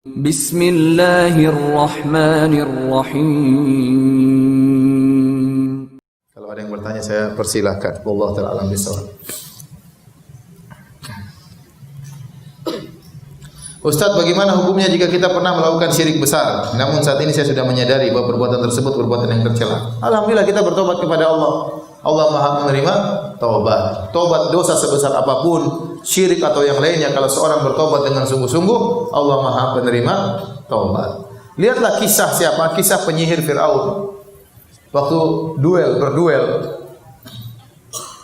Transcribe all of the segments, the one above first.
Bismillahirrahmanirrahim. Kalau ada yang bertanya saya persilahkan. Wallahu ta'ala alam bisawab. Ustaz, bagaimana hukumnya jika kita pernah melakukan syirik besar? Namun saat ini saya sudah menyadari bahwa perbuatan tersebut perbuatan yang tercela. Alhamdulillah kita bertobat kepada Allah. Allah Maha menerima taubat. Taubat dosa sebesar apapun, syirik atau yang lainnya, kalau seorang bertobat dengan sungguh-sungguh, Allah Maha penerima taubat. Lihatlah kisah siapa? Kisah penyihir Fir'aun. Waktu berduel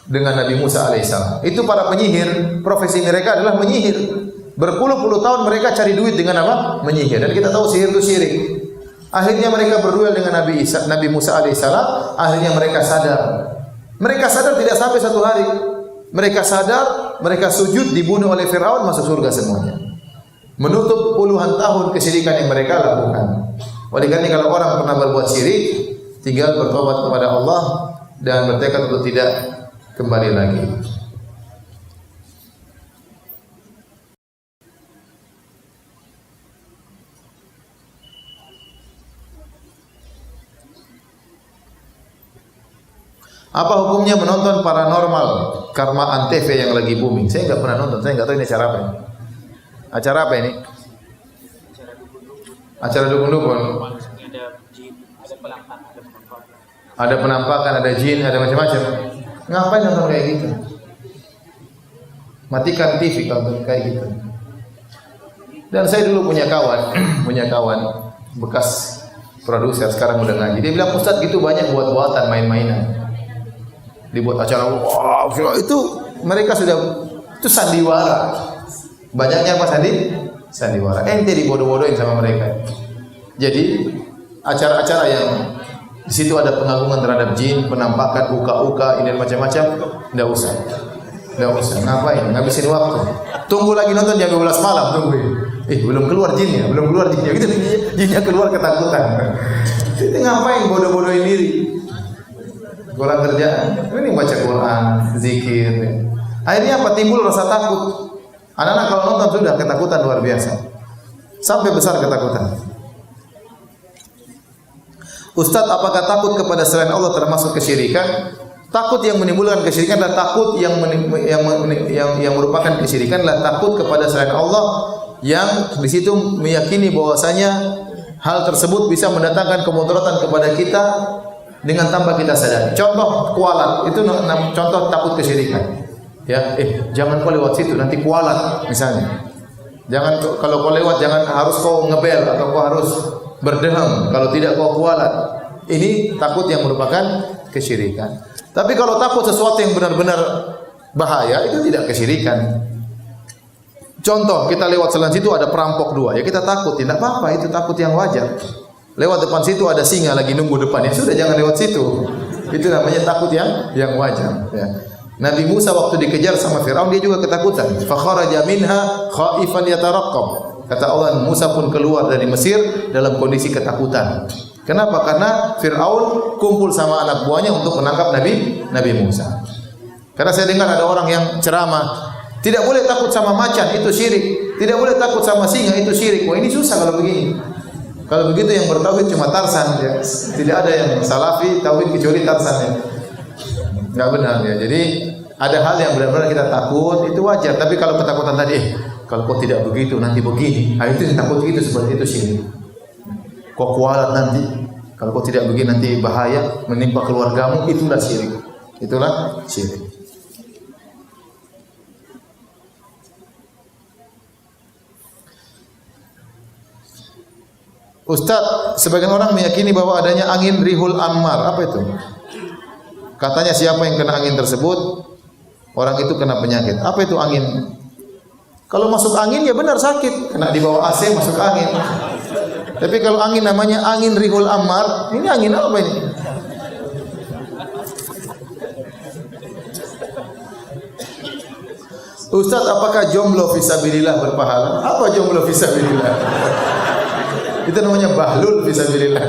dengan Nabi Musa alaihissalam. Itu para penyihir, profesi mereka adalah menyihir. Berpuluh-puluh tahun mereka cari duit dengan apa? Menyihir. Dan kita tahu sihir itu syirik. Akhirnya mereka berduel dengan Nabi Musa alaihissalam. Akhirnya mereka sadar. Mereka sadar tidak sampai satu hari. Mereka sadar, mereka sujud, dibunuh oleh Fir'aun, masuk surga semuanya. Menutup puluhan tahun kesyirikan yang mereka lakukan. Oleh karena kalau orang pernah berbuat syirik, tinggal bertobat kepada Allah dan bertekad untuk tidak kembali lagi. Apa hukumnya menonton paranormal Karma Antv yang lagi booming? Saya nggak pernah nonton, saya nggak tahu ini acara apa ini. Acara apa ini? Acara dukun-dukun. Ada penampakan, ada jin, ada macam-macam. Ngapain nonton kayak gitu? Matikan TV kalau kayak gitu. Dan saya dulu punya kawan bekas produser, sekarang udah ngaji. Dia bilang, Ustaz gitu banyak buat-buatan, main-mainan. Dibuat acara, wah, itu mereka sudah, itu sandiwara. Banyaknya apa sandiwara. Ente dibodoh-bodohin sama mereka. Jadi acara-acara yang di situ ada pengagungan terhadap jin, penampakan, uka-uka, ini macam-macam, enggak usah. Ngapain? Ngabisin waktu. Tunggu lagi nonton jam 12 malam, tungguin. Belum keluar jinnya. Gitu jinnya keluar ketakutan. Itu ngapain bodoh-bodohin diri? Kurang kerjaan. Ini baca Quran, zikir. Akhirnya apa? Timbul rasa takut. Anak-anak kalau nonton sudah ketakutan luar biasa. Sampai besar ketakutan. Ustaz, apakah takut kepada selain Allah termasuk kesyirikan? Takut yang menimbulkan kesyirikan adalah takut yang merupakan kesyirikan adalah takut kepada selain Allah yang di situ meyakini bahwasanya hal tersebut bisa mendatangkan kemudaratan kepada kita dengan tanpa kita sadari. Contoh kualat, itu contoh takut kesyirikan. Ya, jangan kau lewat situ, nanti kualat misalnya. Jangan kalau kau lewat jangan harus kau ngebel atau kau harus berdeham, kalau tidak kau kualat. Ini takut yang merupakan kesyirikan. Tapi kalau takut sesuatu yang benar-benar bahaya, itu tidak kesyirikan. Contoh, kita lewat jalan situ ada perampok dua, ya kita takut, tidak apa-apa, itu takut yang wajar. Lewat depan situ ada singa lagi nunggu depan, ya sudah jangan lewat situ. Itu namanya takut yang wajar. Ya. Nabi Musa waktu dikejar sama Firaun dia juga ketakutan. Fa kharaja minha khaifan yataraqqab. Kata Allah, Musa pun keluar dari Mesir dalam kondisi ketakutan. Kenapa? Karena Firaun kumpul sama anak buahnya untuk menangkap Nabi Musa. Karena saya dengar ada orang yang ceramah, tidak boleh takut sama macan, itu syirik. Tidak boleh takut sama singa, itu syirik. Wah, ini susah kalau begini. Kalau begitu yang bertauhid cuma Tarsan ya. Tidak ada yang salafi tauhid kecuali Tarsan ya. Enggak benar ya. Jadi ada hal yang benar-benar kita takut, itu wajar. Tapi kalau ketakutan tadi, kalau kau tidak begitu nanti begini. Itu takut itu seperti itu syirik. Kau kualat nanti. Kalau kau tidak begini nanti bahaya menimpa keluargamu, itulah syirik. Itulah syirik. Ustaz, sebagian orang meyakini bahwa adanya angin rihul ammar. Apa itu? Katanya siapa yang kena angin tersebut, orang itu kena penyakit. Apa itu angin? Kalau masuk angin ya benar sakit, kena di bawah AC masuk angin. Tapi kalau angin namanya angin rihul ammar, ini angin apa ini? Ustaz, apakah jomblo fisabilillah berpahala? Apa jomblo fisabilillah? Itu namanya bahlul fisabilillah.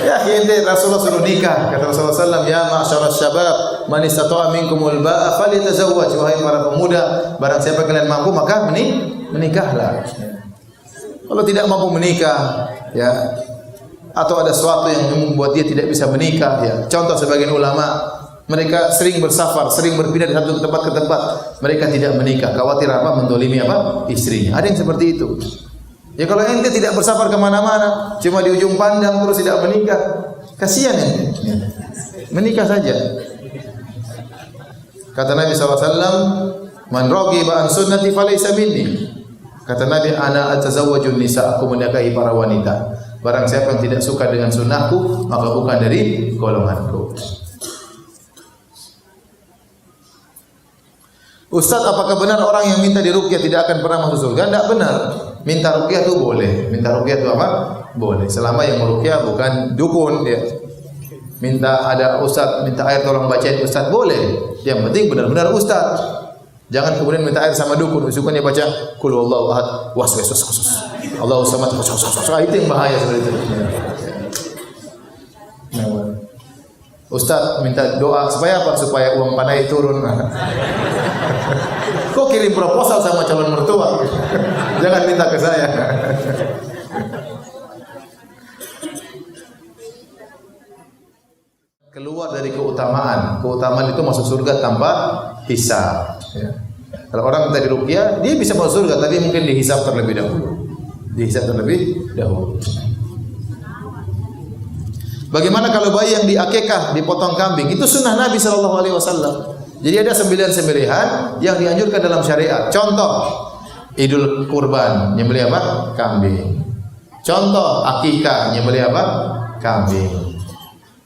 Ya, ente Rasulullah suruh nikah. Kata Rasulullah sallallahu alaihi wasallam, "Ya ma'syaras syabab, man istata'a minkumul ba'a falyatazawwaj." Wahai para pemuda, barang siapa kalian mampu maka menikahlah. Kalau tidak mampu menikah, ya, atau ada sesuatu yang membuat dia tidak bisa menikah, ya. Contoh sebagian ulama, mereka sering bersafar, sering berpindah dari satu tempat ke tempat, mereka tidak menikah, khawatir apa? Mendolimi apa? Istrinya. Ada yang seperti itu. Ya kalau ente tidak bersafar kemana-mana, cuma di ujung pandang terus tidak menikah, kasihan ente. Menikah saja. Kata Nabi SAW, man raghiba an sunnati falaysa minni. Kata Nabi, ana atazawwajun nisa, aku menikahi para wanita. Barang siapa yang tidak suka dengan sunnahku, maka bukan dari golonganku. Ustaz, apakah benar orang yang minta diruqyah tidak akan pernah masuk surga? Tidak benar. Minta ruqyah itu boleh. Minta ruqyah itu apa? Boleh. Selama yang meruqyah bukan dukun, ya. Minta ada ustaz, minta air tolong bacain ustaz, boleh. Yang penting benar-benar ustaz. Jangan kemudian minta air sama dukun, usukannya baca qul huwallahu ahad, was-was was. Allahu samad, was. Itu yang bahaya seperti itu. Ustaz minta doa supaya apa? Supaya uang panai turun. Kok kirim proposal sama calon mertua? Jangan minta ke saya. Keluar dari keutamaan. Keutamaan itu masuk surga tanpa hisab. Ya. Kalau orang minta diruqyah, dia bisa masuk surga, tapi mungkin dihisab terlebih dahulu. Dihisab terlebih dahulu. Bagaimana kalau bayi yang diakikah, dipotong kambing? Itu sunnah Nabi SAW. Jadi ada 9 sembelihan yang dianjurkan dalam syariat. Contoh, Idul Kurban, nyembelih apa? Kambing. Contoh, akikah, nyembelih apa? Kambing.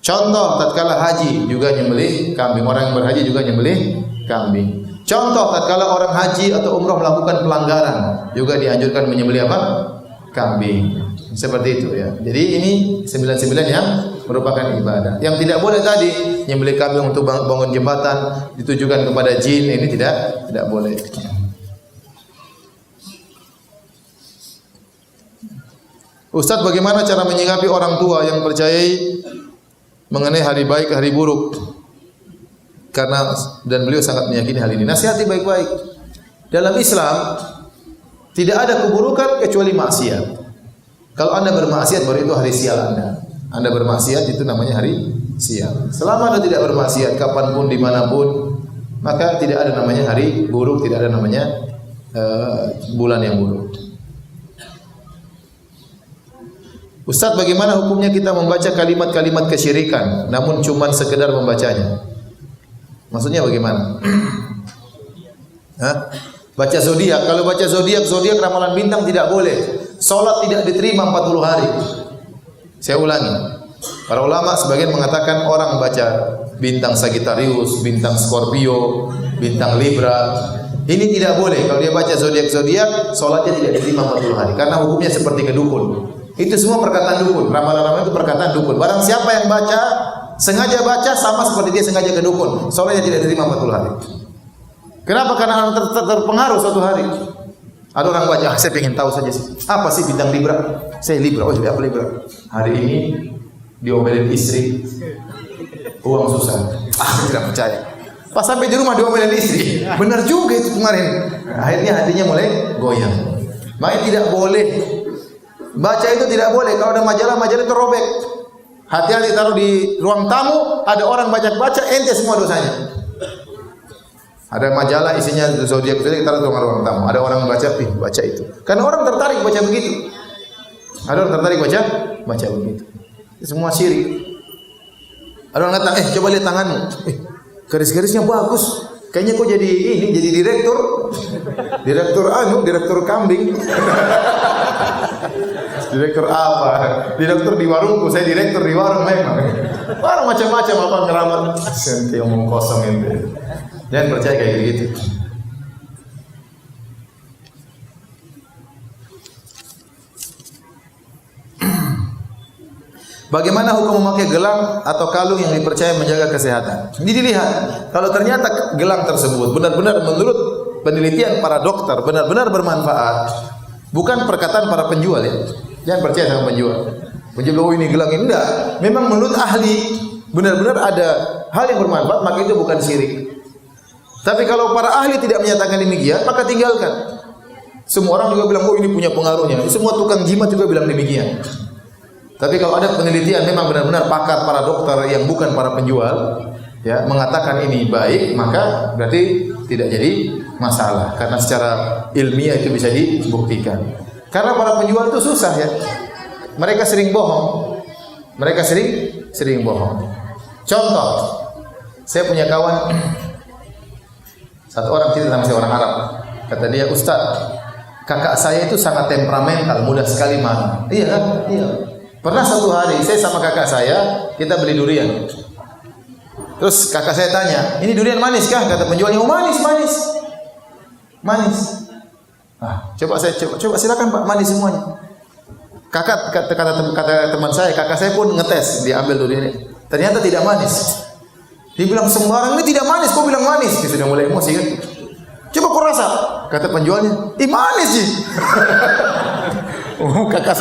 Contoh, tatkala haji juga nyembelih kambing. Orang yang berhaji juga nyembelih kambing. Contoh, tatkala orang haji atau umrah melakukan pelanggaran, juga dianjurkan menyembelih apa? Kambing. Seperti itu ya. Jadi ini 9 yang merupakan ibadah. Yang tidak boleh tadi nyembelih kambing untuk bangun jembatan, ditujukan kepada jin, ini tidak boleh. Ustaz, bagaimana cara menyikapi orang tua yang percayai mengenai hari baik, hari buruk? Karena dan beliau sangat meyakini hal ini. Nasihati baik-baik. Dalam Islam tidak ada keburukan kecuali maksiat. Kalau Anda bermaksiat baru itu hari sial Anda. Anda bermaksiat itu namanya hari sial. Selama Anda tidak bermaksiat kapanpun dimanapun, maka tidak ada namanya hari buruk, tidak ada namanya bulan yang buruk. Ustaz, bagaimana hukumnya kita membaca kalimat-kalimat kesyirikan namun cuma sekedar membacanya? Maksudnya bagaimana? Hah? Baca zodiak, kalau baca zodiak ramalan bintang tidak boleh. Salat tidak diterima 40 hari. Saya ulangi. Para ulama sebagian mengatakan orang baca bintang Sagittarius, bintang Scorpio, bintang Libra, ini tidak boleh. Kalau dia baca zodiak, salatnya tidak diterima 40 hari karena hukumnya seperti kedukun. Itu semua perkataan dukun. Ramalan-ramalan itu perkataan dukun. Barang siapa yang baca, sengaja baca sama seperti dia sengaja kedukun, salatnya tidak diterima 40 hari. Kenapa? Karena orang terpengaruh suatu hari. Ada orang baca, saya ingin tahu saja sih. Apa sih bintang Libra? Saya Libra. Oh, apa Libra? Hari ini diomelin istri, uang susah. Saya tidak percaya. Pas sampai di rumah diomelin istri. Benar juga itu kemarin. Akhirnya hatinya mulai goyang. Makanya tidak boleh. Baca itu tidak boleh. Kalau ada majalah itu robek. Hati-hati taruh di ruang tamu, ada orang baca-baca, ente semua dosanya. Ada majalah isinya zodiak kita taruh di ruang tamu. Ada orang baca itu. Karena orang tertarik baca begitu. Ada orang tertarik baca begitu. Itu semua syirik. Ada orang datang, coba lihat tanganmu. Garis-garisnya bagus. Kayaknya kok jadi direktur. Direktur kambing. Direktur apa? Direktur di warungku, saya direktur di warung memang. Orang macam-macam apa ngeramal. Senti omong kosong itu. Jangan percaya kayak gitu. Bagaimana hukum memakai gelang atau kalung yang dipercaya menjaga kesehatan? Ini dilihat. Kalau ternyata gelang tersebut benar-benar menurut penelitian para dokter benar-benar bermanfaat, bukan perkataan para penjual ya. Jangan percaya sama penjual. Penjual oh ini gelang ini enggak. Memang menurut ahli benar-benar ada hal yang bermanfaat, maka itu bukan syirik. Tapi kalau para ahli tidak menyatakan demikian, maka tinggalkan. Semua orang juga bilang, oh ini punya pengaruhnya. Semua tukang jimat juga bilang demikian. Tapi kalau ada penelitian memang benar-benar pakar para dokter yang bukan para penjual, ya, mengatakan ini baik, maka berarti tidak jadi masalah. Karena secara ilmiah itu bisa dibuktikan. Karena para penjual itu susah ya. Mereka sering bohong. Mereka sering bohong. Contoh, saya punya kawan, satu orang cerita sama saya, orang Arab. Kata dia, Ustaz, kakak saya itu sangat temperamental, mudah sekali marah. Iya kan? Iya. Pernah satu hari saya sama kakak saya, kita beli durian. Terus kakak saya tanya, ini durian manis kah? Kata penjualnya, oh manis. Coba silakan Pak, manis semuanya. Kata teman saya, kakak saya pun ngetes, dia ambil durian ini. Ternyata tidak manis. Dia bilang sembarang ini tidak manis, kok bilang manis? Dia sudah mulai emosi kan? Coba kau rasa. Kata penjualnya, manis sih. Kakak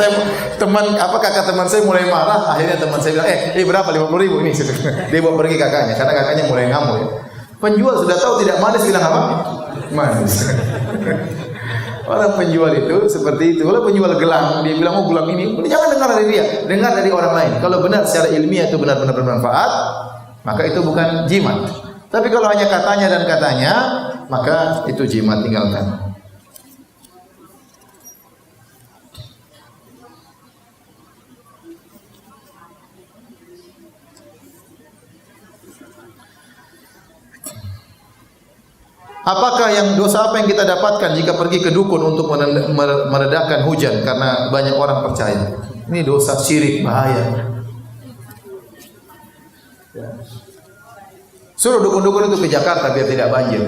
teman saya mulai marah. Akhirnya teman saya bilang, berapa? 50.000 ini. Dia bawa pergi kakaknya, karena kakaknya mulai ngamuk ya. Penjual sudah tahu tidak manis, bilang apa? Manis. Orang penjual itu seperti itu. Kalau penjual gelang, dia bilang, gelang ini, jangan dengar dari dia, dengar dari orang lain. Kalau benar secara ilmiah itu benar-benar bermanfaat, maka itu bukan jimat. Tapi kalau hanya katanya dan katanya, maka itu jimat, tinggalkan. Apakah dosa apa yang kita dapatkan jika pergi ke dukun untuk meredakan hujan karena banyak orang percaya? Ini dosa syirik, bahaya. Suruh dukun-dukun itu ke Jakarta biar tidak banjir.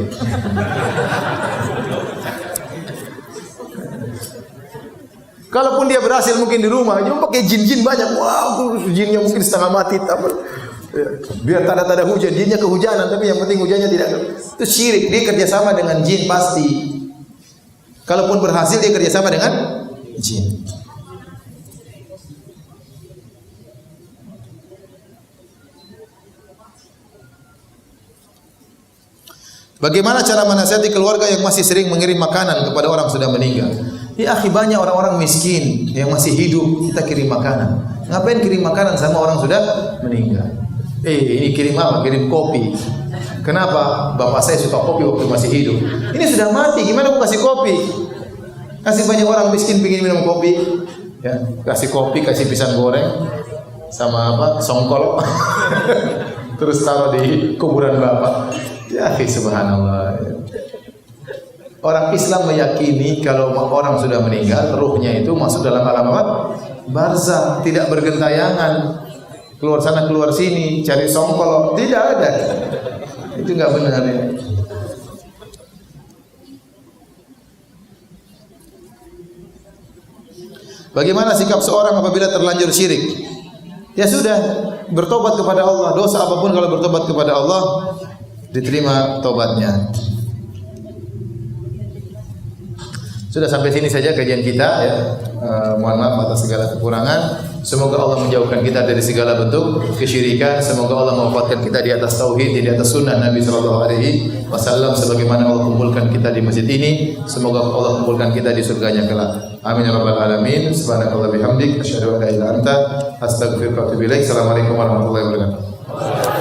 Kalaupun dia berhasil mungkin di rumah, cuma pakai jin-jin banyak. Wow, jinnya mungkin setengah mati. Biar tanda-tanda hujan, jinnya kehujanan, tapi yang penting hujannya tidak. Itu syirik, dia kerjasama dengan jin pasti. Kalaupun berhasil dia kerjasama dengan jin. Bagaimana cara menasihati keluarga yang masih sering mengirim makanan kepada orang sudah meninggal? Ya akhi, banyak orang-orang miskin yang masih hidup, kita kirim makanan. Ngapain kirim makanan sama orang sudah meninggal? Ini kirim apa? Kirim kopi. Kenapa? Bapak saya suka kopi waktu masih hidup. Ini sudah mati, gimana aku kasih kopi? Kasih banyak orang miskin pengin minum kopi. Ya, kasih kopi, kasih pisang goreng sama songkol. Terus taruh di kuburan bapak. Ya, subhanallah. Orang Islam meyakini kalau orang sudah meninggal, ruhnya itu masuk dalam alam apa? Barzakh, tidak bergentayangan. Keluar sana keluar sini cari songkol, tidak ada. Itu enggak benar ya. Bagaimana sikap seorang apabila terlanjur syirik? Ya sudah, bertobat kepada Allah. Dosa apapun kalau bertobat kepada Allah diterima tobatnya. Sudah sampai sini saja kajian kita ya. Mohon maaf atas segala kekurangan. Semoga Allah menjauhkan kita dari segala bentuk kesyirikan. Semoga Allah mewafatkan kita di atas tauhid, di atas sunnah Nabi sallallahu alaihi wasallam sebagaimana Allah kumpulkan kita di masjid ini. Semoga Allah kumpulkan kita di surganya kelak. Amin ya rabbal alamin. Subhanallahi bihamdik asyhadu an la ilaha illa anta astaghfiruka wa atubu ilaik. Assalamualaikum warahmatullahi wabarakatuh.